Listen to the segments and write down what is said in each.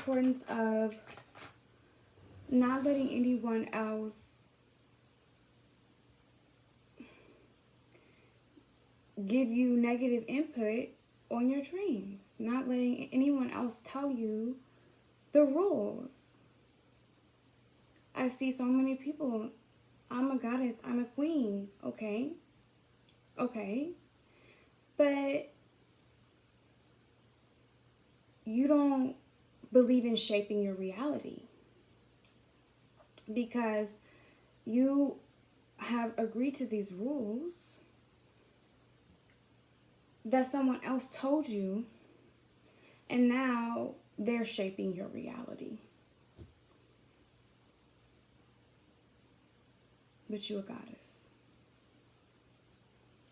importance of not letting anyone else give you negative input on your dreams. Not letting anyone else tell you the rules. I see so many people, I'm a goddess, I'm a queen. Okay. But you don't believe in shaping your reality because you have agreed to these rules that someone else told you, and now they're shaping your reality. But you're a goddess.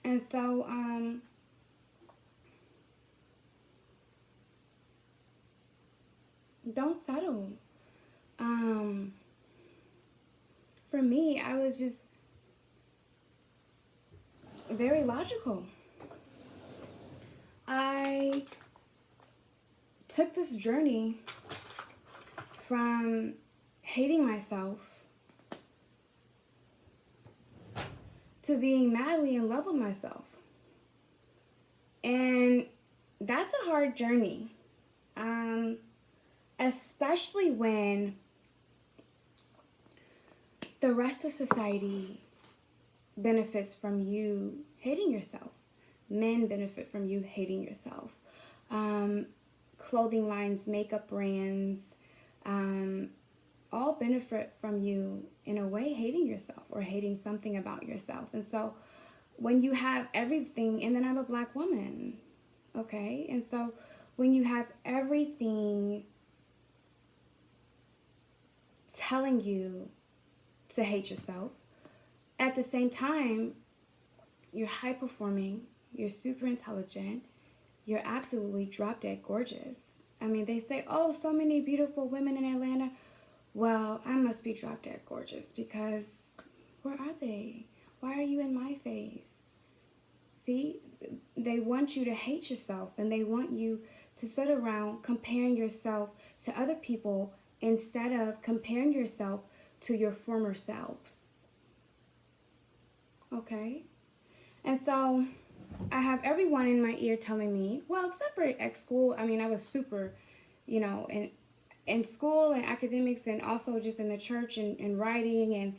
And so, don't settle. For me, I was just very logical. I took this journey from hating myself to being madly in love with myself. And that's a hard journey. Especially when the rest of society benefits from you hating yourself. Men benefit from you hating yourself. Clothing lines, makeup brands, all benefit from you in a way hating yourself or hating something about yourself. And so when you have everything, and then I'm a Black woman, okay? And so when you have everything telling you to hate yourself, at the same time, you're high performing, you're super intelligent, you're absolutely drop dead gorgeous. I mean, they say, oh, so many beautiful women in Atlanta. Well, I must be drop dead gorgeous because where are they? Why are you in my face? See, they want you to hate yourself, and they want you to sit around comparing yourself to other people instead of comparing yourself to your former selves. Okay? And so I have everyone in my ear telling me, well, except for at school, I mean, I was super, in school and academics, and also just in the church and writing and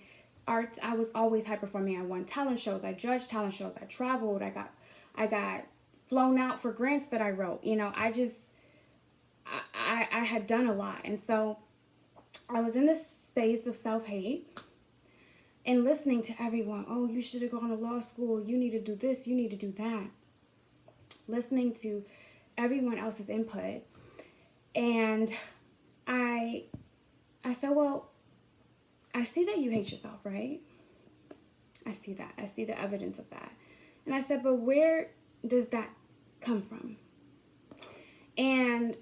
arts, I was always high performing. I won talent shows, I judged talent shows, I traveled, I got flown out for grants that I wrote. I had done a lot. And so I was in this space of self-hate and listening to everyone. Oh, you should have gone to law school. You need to do this. You need to do that. Listening to everyone else's input. And I said, well, I see that you hate yourself, right? I see that. I see the evidence of that. And I said, but where does that come from? And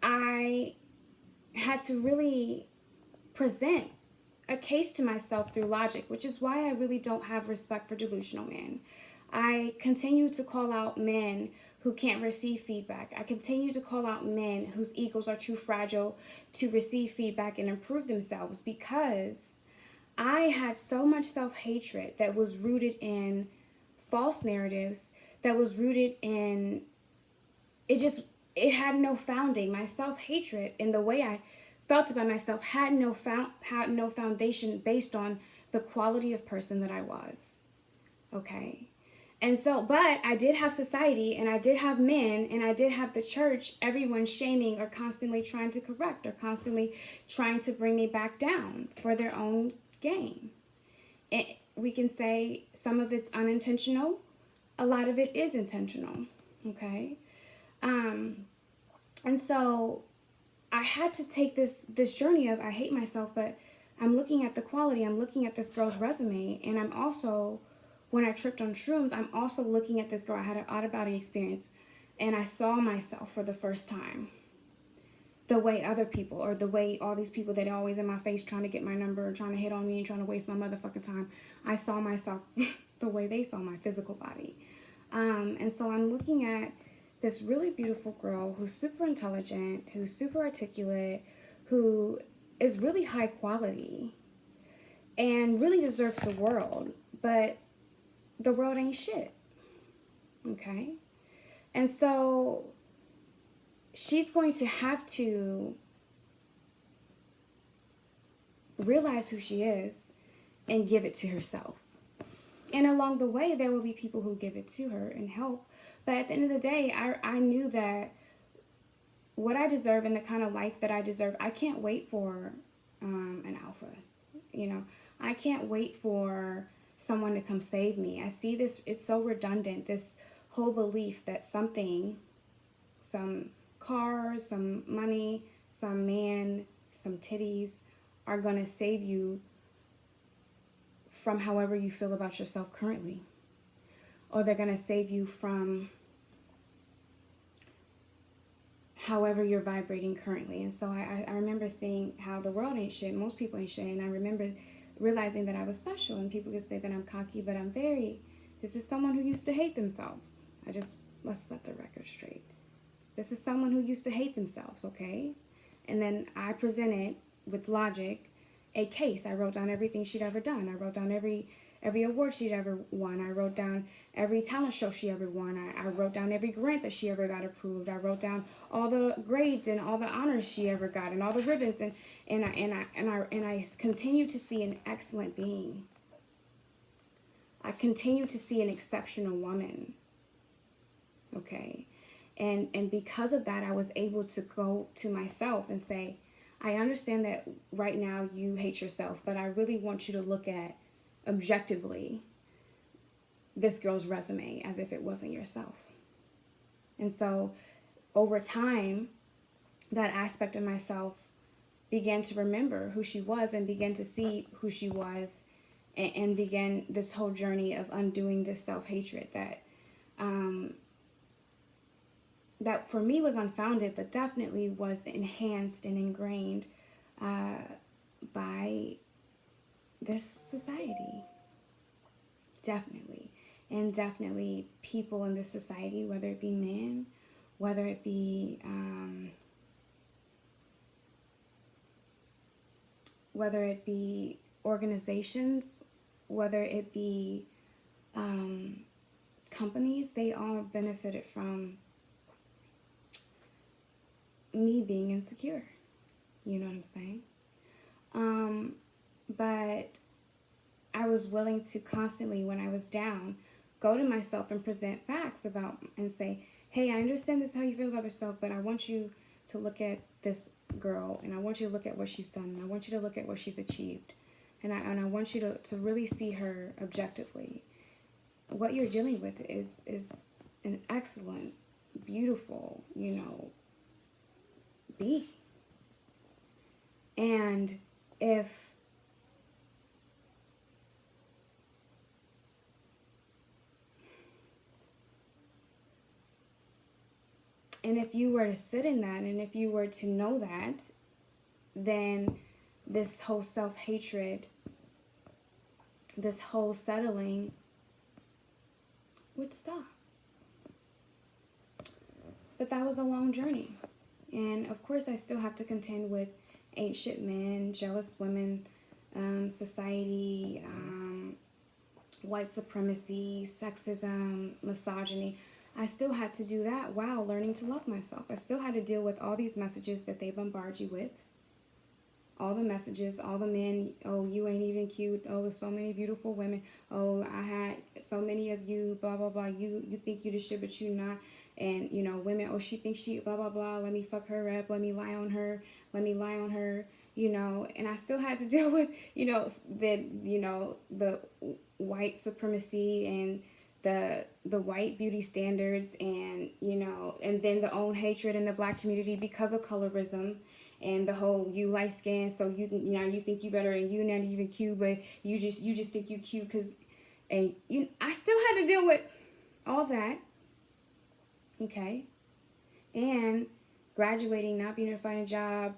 I had to really present a case to myself through logic, which is why I really don't have respect for delusional men. I continue to call out men who can't receive feedback. I continue to call out men whose egos are too fragile to receive feedback and improve themselves, because I had so much self-hatred that was rooted in false narratives, that was rooted in, it had no founding. My self-hatred and the way I felt about myself had no foundation based on the quality of person that I was. Okay? And so, but I did have society, and I did have men, and I did have the church, everyone shaming or constantly trying to correct or constantly trying to bring me back down for their own gain. And we can say some of it's unintentional, a lot of it is intentional. Okay? And so I had to take this journey of, I hate myself, but I'm looking at the quality, I'm looking at this girl's resume, and I'm also, when I tripped on shrooms, I'm also looking at this girl. I had an out-of-body experience, and I saw myself for the first time. The way other people, or the way all these people that are always in my face trying to get my number, or trying to hit on me and trying to waste my motherfucking time, I saw myself the way they saw my physical body. And so I'm looking at this really beautiful girl who's super intelligent, who's super articulate, who is really high quality and really deserves the world, but the world ain't shit. Okay? And so she's going to have to realize who she is and give it to herself. And along the way, there will be people who give it to her and help. But at the end of the day, I knew that what I deserve and the kind of life that I deserve, I can't wait for an alpha. You know, I can't wait for someone to come save me. I see this, it's so redundant, this whole belief that something, some car, some money, some man, some titties are going to save you from however you feel about yourself currently. Or they're going to save you from however you're vibrating currently. And so I remember seeing how the world ain't shit, most people ain't shit, and I remember realizing that I was special, and people could say that I'm cocky, but this is someone who used to hate themselves. Let's set the record straight. This is someone who used to hate themselves, okay? And then I presented with logic a case. I wrote down everything she'd ever done. I wrote down every award she'd ever won. I wrote down every talent show she ever won. I wrote down every grant that she ever got approved. I wrote down all the grades and all the honors she ever got and all the ribbons, and I continue to see an excellent being. I continue to see an exceptional woman. Okay? And because of that, I was able to go to myself and say, I understand that right now you hate yourself, but I really want you to look at objectively this girl's resume as if it wasn't yourself. And so over time, that aspect of myself began to remember who she was and began to see who she was, and began this whole journey of undoing this self-hatred that for me was unfounded, but definitely was enhanced and ingrained by this society. Definitely. And definitely people in this society, whether it be men, whether it be organizations, whether it be companies, they all benefited from me being insecure. You know what I'm saying? But I was willing to constantly, when I was down, go to myself and present facts about, and say, hey, I understand this is how you feel about yourself, but I want you to look at this girl, and I want you to look at what she's done, and I want you to look at what she's achieved, and I want you to really see her objectively. What you're dealing with is an excellent, beautiful, being. And if you were to sit in that, and if you were to know that, then this whole self-hatred, this whole settling would stop. But that was a long journey. And of course I still have to contend with ain't shit men, jealous women, society, white supremacy, sexism, misogyny. I still had to do that while learning to love myself. I still had to deal with all these messages that they bombard you with. All the messages, all the men, oh, you ain't even cute. Oh, so many beautiful women. Oh, I had so many of you, blah, blah, blah. You think you the shit, but you not. And, women, oh, she thinks she, blah, blah, blah. Let me fuck her up. Let me lie on her. And I still had to deal with, the white supremacy and the white beauty standards, and and then the own hatred in the black community because of colorism, and the whole you light skin, so you think you better, and you not even cute, but you just think you cute because, and I still had to deal with all that, okay, and graduating, not being able to find a job,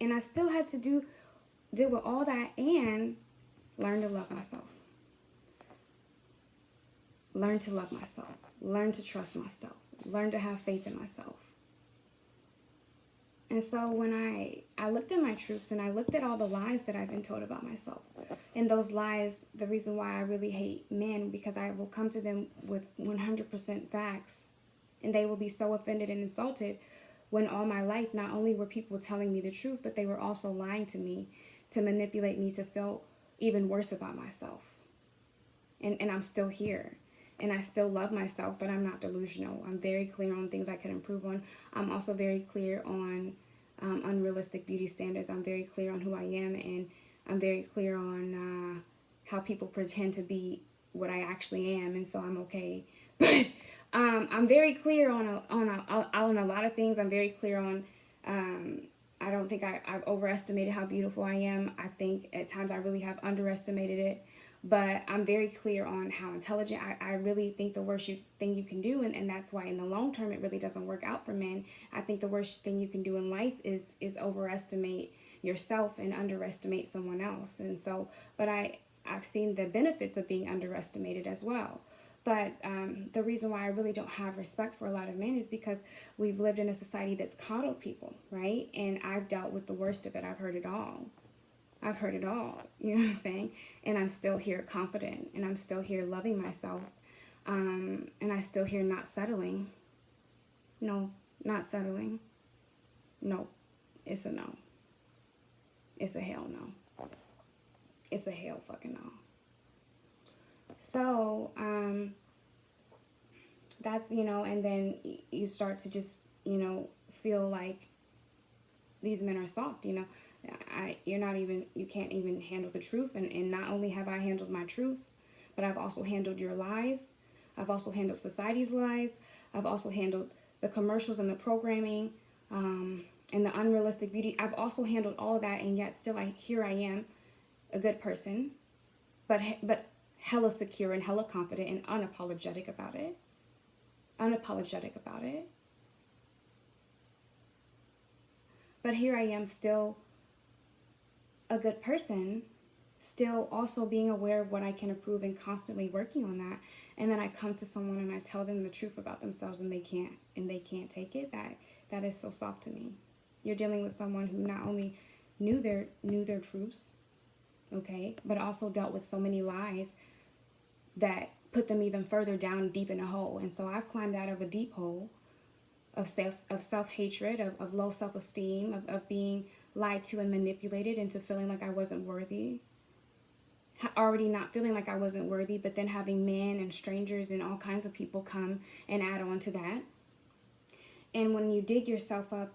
and I still had to deal with all that and learn to love myself. Learn to love myself. learn to trust myself, learn to have faith in myself. And so when I looked at my truths and I looked at all the lies that I've been told about myself, and those lies, the reason why I really hate men, because I will come to them with 100% facts, and they will be so offended and insulted when all my life, not only were people telling me the truth, but they were also lying to me to manipulate me to feel even worse about myself. And I'm still here. And I still love myself, but I'm not delusional. I'm very clear on things I could improve on. I'm also very clear on unrealistic beauty standards. I'm very clear on who I am, and I'm very clear on how people pretend to be what I actually am, and so I'm okay. But I'm very clear on a lot of things. I'm very clear on. I don't think I've overestimated how beautiful I am. I think at times I really have underestimated it. But I'm very clear on how intelligent I really think the worst thing you can do, and that's why in the long term it really doesn't work out for men. I think the worst thing you can do in life is overestimate yourself and underestimate someone else. And so, but I've seen the benefits of being underestimated as well. But the reason why I really don't have respect for a lot of men is because we've lived in a society that's coddled people, right? And I've dealt with the worst of it. I've heard it all. I've heard it all, you know what I'm saying? And I'm still here confident, and I'm still here loving myself, and I still here not settling. No, not settling. No, it's a no. It's a hell no. It's a hell fucking no. So, that's, and then you start to just, feel like these men are soft, you can't even handle the truth. And not only have I handled my truth, but I've also handled your lies. I've also handled society's lies. I've also handled the commercials and the programming, and the unrealistic beauty. I've also handled all of that, and yet still here I am, a good person, but hella secure and hella confident and unapologetic about it. But here I am, still a good person, still also being aware of what I can improve and constantly working on that. And then I come to someone and I tell them the truth about themselves, and they can't take it. That is so soft to me. You're dealing with someone who not only knew their truths, okay, but also dealt with so many lies that put them even further down deep in a hole. And so I've climbed out of a deep hole of self-hatred, of low self-esteem, of being lied to and manipulated into feeling like I wasn't worthy. Already not feeling like I wasn't worthy, but then having men and strangers and all kinds of people come and add on to that. And when you dig yourself up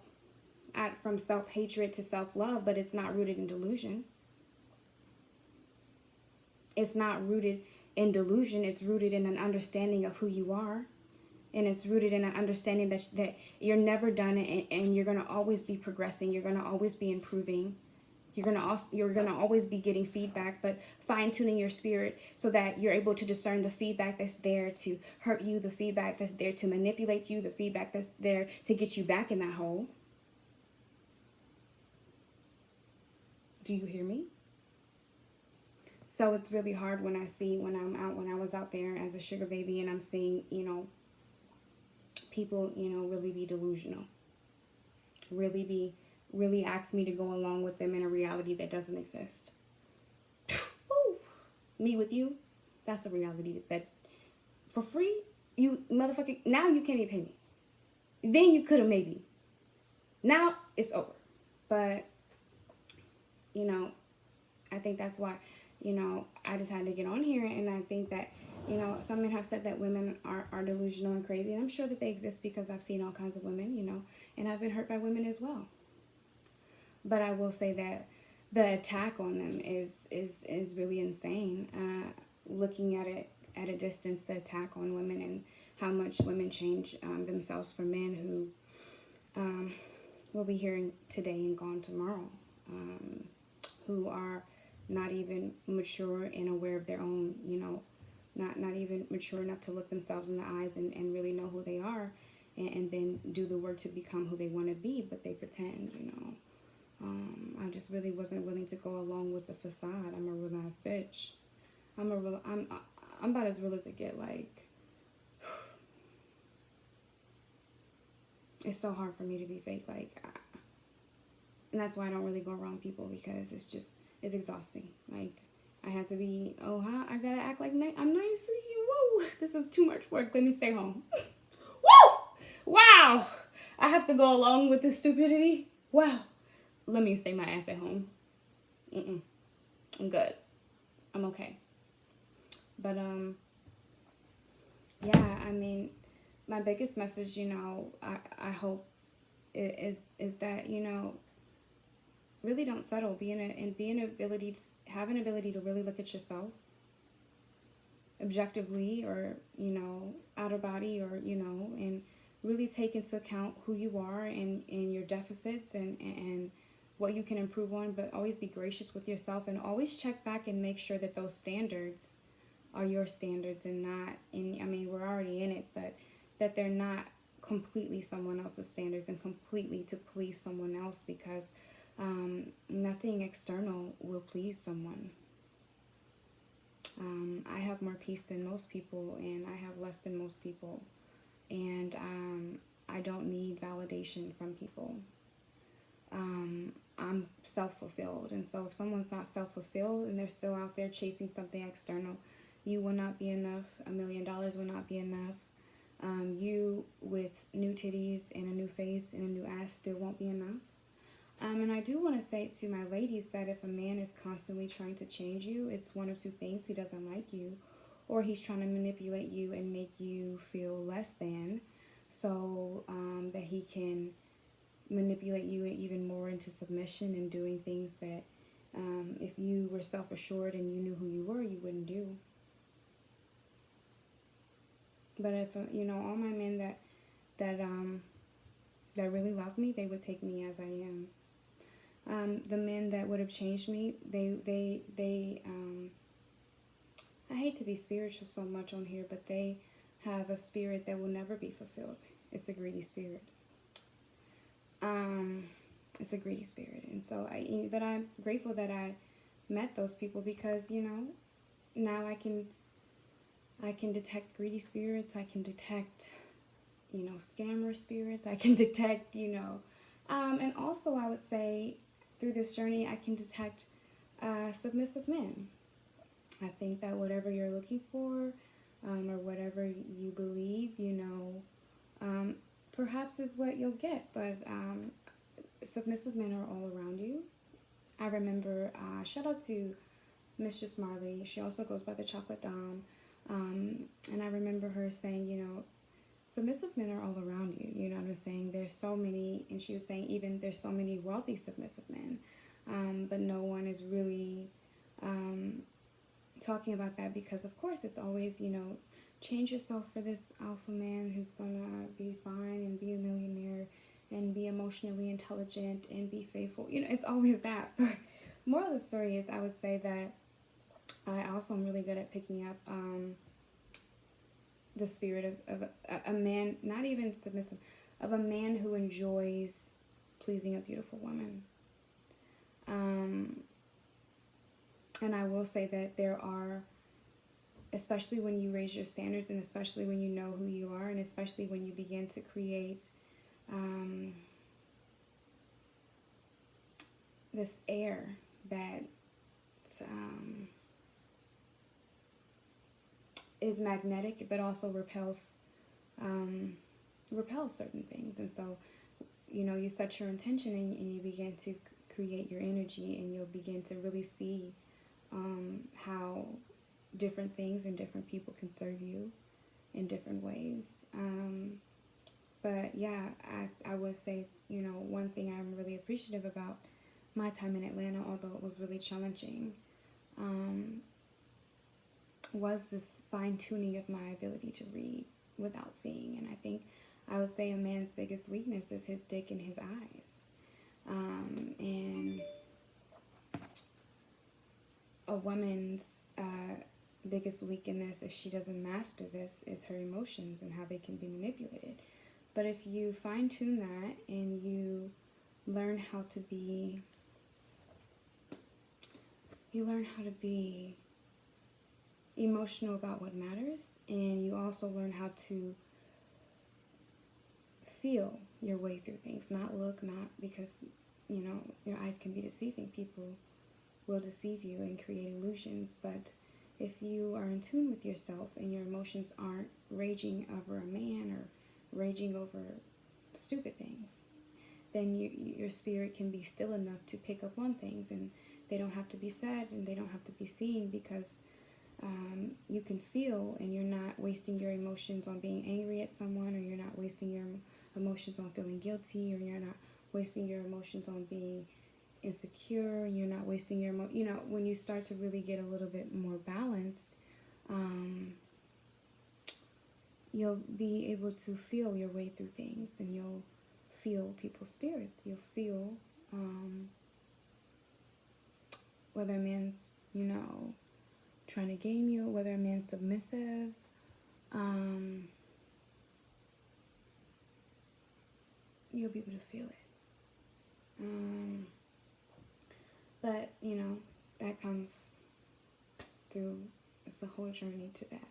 from self-hatred to self-love, but it's not rooted in delusion. It's not rooted in delusion. It's rooted in an understanding of who you are. And it's rooted in an understanding that you're never done, and you're going to always be progressing. You're going to always be improving. You're going to always be getting feedback, but fine-tuning your spirit so that you're able to discern the feedback that's there to hurt you, the feedback that's there to manipulate you, the feedback that's there to get you back in that hole. Do you hear me? So it's really hard when I was out there as a sugar baby, and I'm seeing, people, really be delusional. Really ask me to go along with them in a reality that doesn't exist. Woo! Me with you, that's a reality that for free, you motherfucker, now you can't even pay me. Then you could have maybe. Now it's over. But, I think that's why, I just had to get on here, and I think that, some men have said that women are delusional and crazy, and I'm sure that they exist because I've seen all kinds of women, and I've been hurt by women as well. But I will say that the attack on them is really insane. Looking at it at a distance, the attack on women and how much women change themselves for men who will be here today and gone tomorrow, who are not even mature and aware of their own, not even mature enough to look themselves in the eyes and really know who they are, and then do the work to become who they want to be, but they pretend, I just really wasn't willing to go along with the facade. I'm a real ass bitch. I'm about as real as it get, like, it's so hard for me to be fake. Like, and that's why I don't really go around people, because it's exhausting. Like, I have to be, oh, huh? I gotta act like I'm nice. Whoa, this is too much work. Let me stay home. Woo! Wow! I have to go along with this stupidity. Wow. Let me stay my ass at home. I'm good. I'm okay. But, yeah, I mean, my biggest message, I hope is that, really don't settle. Have an ability to really look at yourself objectively, or, outer body, or, and really take into account who you are, and your deficits, and what you can improve on, but always be gracious with yourself, and always check back and make sure that those standards are your standards, and not in, I mean, we're already in it, but that they're not completely someone else's standards and completely to please someone else, because nothing external will please someone. I have more peace than most people, and I have less than most people, and I don't need validation from people. I'm self-fulfilled, and so if someone's not self-fulfilled and they're still out there chasing something external, you will not be enough. $1 million will not be enough. You with new titties and a new face and a new ass still won't be enough. And I do want to say to my ladies that if a man is constantly trying to change you, it's one of two things: he doesn't like you, or he's trying to manipulate you and make you feel less than, so that he can manipulate you even more into submission and doing things that if you were self-assured and you knew who you were, you wouldn't do. But if all my men that really love me, they would take me as I am. The men that would have changed me, they I hate to be spiritual so much on here, but they have a spirit that will never be fulfilled. It's a greedy spirit. It's a greedy spirit, and so but I'm grateful that I met those people, because now I can detect greedy spirits. I can detect scammer spirits. I can detect and also I would say through this journey I can detect submissive men. I think that whatever you're looking for, or whatever you believe, perhaps is what you'll get. But submissive men are all around you. I remember, shout out to Mistress Marley. She also goes by the Chocolate Dom. And I remember her saying, submissive men are all around you. You know what I'm saying? There's so many, and she was saying even there's so many wealthy submissive men. But no one is really talking about that, because of course it's always, change yourself for this alpha man who's gonna be fine and be a millionaire and be emotionally intelligent and be faithful. It's always that. But moral of the story is, I would say that I also am really good at picking up the spirit of a man, not even submissive, of a man who enjoys pleasing a beautiful woman. And I will say that there are, especially when you raise your standards, and especially when you know who you are, and especially when you begin to create this air that is magnetic, but also repels certain things. And so, you set your intention, and you begin to create your energy, and you'll begin to really see how different things and different people can serve you in different ways. But yeah, I would say, one thing I'm really appreciative about my time in Atlanta, although it was really challenging, was this fine-tuning of my ability to read without seeing. And I think I would say a man's biggest weakness is his dick and his eyes. And a woman's biggest weakness, if she doesn't master this, is her emotions and how they can be manipulated. But if you fine-tune that, and you learn how to be emotional about what matters, and you also learn how to feel your way through things. Not because, your eyes can be deceiving. People will deceive you and create illusions. But if you are in tune with yourself and your emotions aren't raging over a man or raging over stupid things, then your spirit can be still enough to pick up on things, and they don't have to be said and they don't have to be seen, because you can feel, and you're not wasting your emotions on being angry at someone, or you're not wasting your emotions on feeling guilty, or you're not wasting your emotions on being insecure, you're not wasting your when you start to really get a little bit more balanced, you'll be able to feel your way through things, and you'll feel people's spirits. You'll feel whether a man's, trying to game you, whether a man's submissive. You'll be able to feel it. But, that comes through, it's the whole journey to that,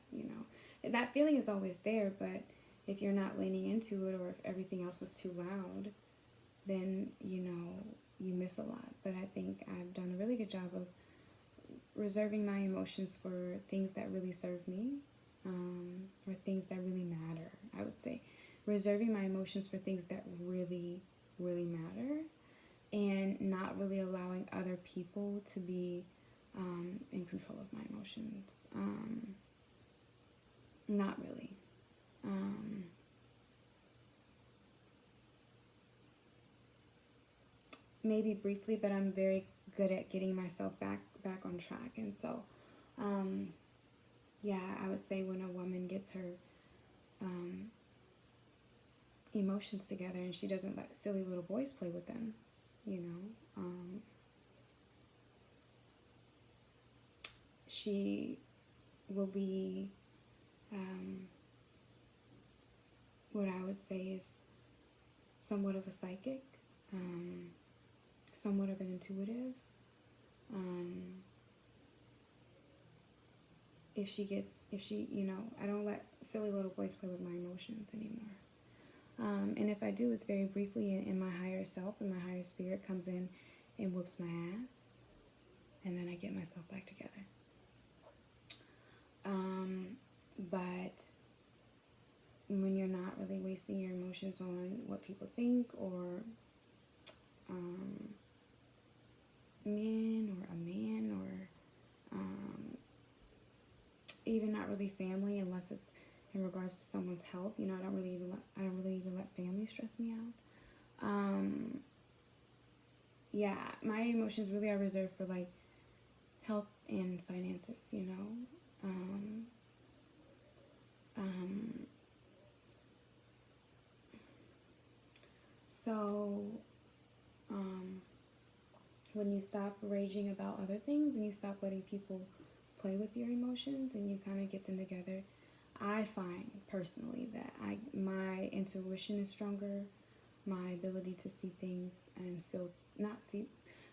That feeling is always there, but if you're not leaning into it, or if everything else is too loud, then, you miss a lot. But I think I've done a really good job of reserving my emotions for things that really serve me, or things that really matter, I would say. Reserving my emotions for things that really, really matter, and not really allowing other people to be in control of my emotions. Not really. Maybe briefly, but I'm very good at getting myself back on track. And so, I would say when a woman gets her emotions together and she doesn't let silly little boys play with them, she will be what I would say is somewhat of a psychic, somewhat of an intuitive. I don't let silly little boys play with my emotions anymore. And if I do, it's very briefly, in my higher self, and my higher spirit comes in and whoops my ass, and then I get myself back together. But when you're not really wasting your emotions on what people think, or men, or a man, or even not really family, unless it's in regards to someone's health. I don't really even let family stress me out. My emotions really are reserved for like health and finances. So when you stop raging about other things, and you stop letting people play with your emotions, and you kind of get them together, I find personally that my intuition is stronger. My ability to see things and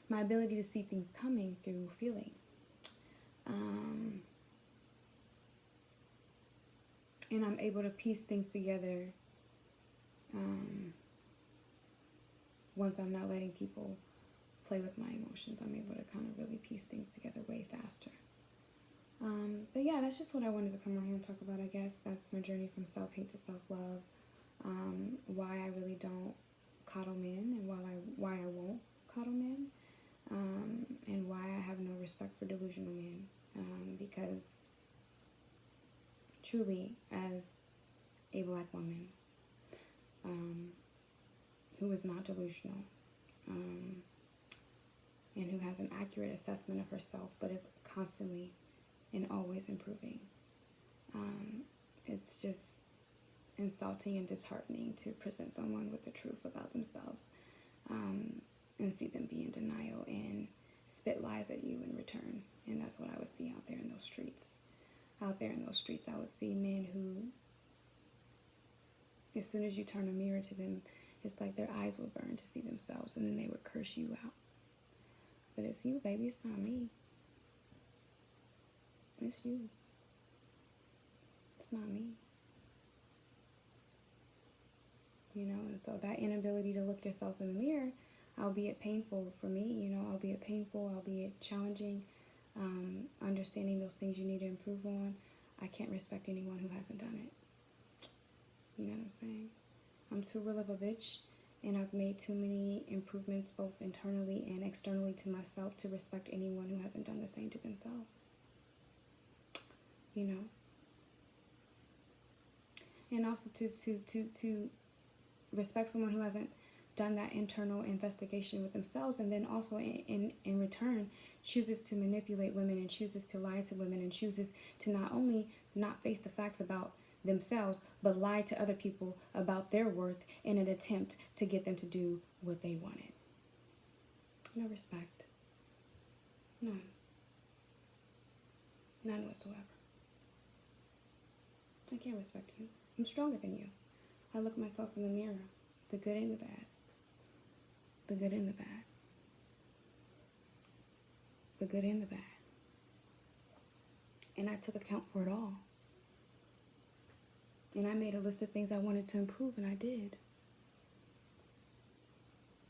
my ability to see things coming through feeling. And I'm able to piece things together once I'm not letting people play with my emotions. I'm able to kind of really piece things together way faster. But yeah, that's just what I wanted to come on here and talk about, I guess. That's my journey from self-hate to self-love. Why I really don't coddle men, and why I won't coddle men, and why I have no respect for delusional men. Because truly, as a black woman who is not delusional, and who has an accurate assessment of herself, but is constantly and always improving, it's just insulting and disheartening to present someone with the truth about themselves, and see them be in denial and spit lies at you in return. And that's what I would see out there in those streets. Out there in those streets, I would see men who, as soon as you turn a mirror to them, it's like their eyes would burn to see themselves, and then they would curse you out. But it's you, baby. It's not me. It's you. It's not me. you know. And so that inability to look yourself in the mirror, albeit painful for me, you know, albeit painful, albeit challenging, understanding those things you need to improve on, I can't respect anyone who hasn't done it. You know what I'm saying? I'm too real of a bitch, and I've made too many improvements both internally and externally to myself to respect anyone who hasn't done the same to themselves. You know? And also to respect someone who hasn't done that internal investigation with themselves, and then also in return chooses to manipulate women and chooses to lie to women and chooses to not only not face the facts about themselves but lie to other people about their worth in an attempt to get them to do what they wanted. No respect. None. None whatsoever. I can't respect you. I'm stronger than you. I look myself in the mirror, the good and the bad. The good and the bad. The good and the bad. And I took account for it all. And I made a list of things I wanted to improve, and I did.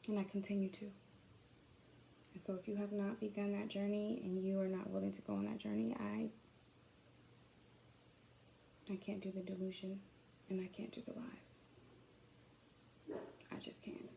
And I continue to. And so if you have not begun that journey and you are not willing to go on that journey, I can't do the delusion and I can't do the lies. I just can't.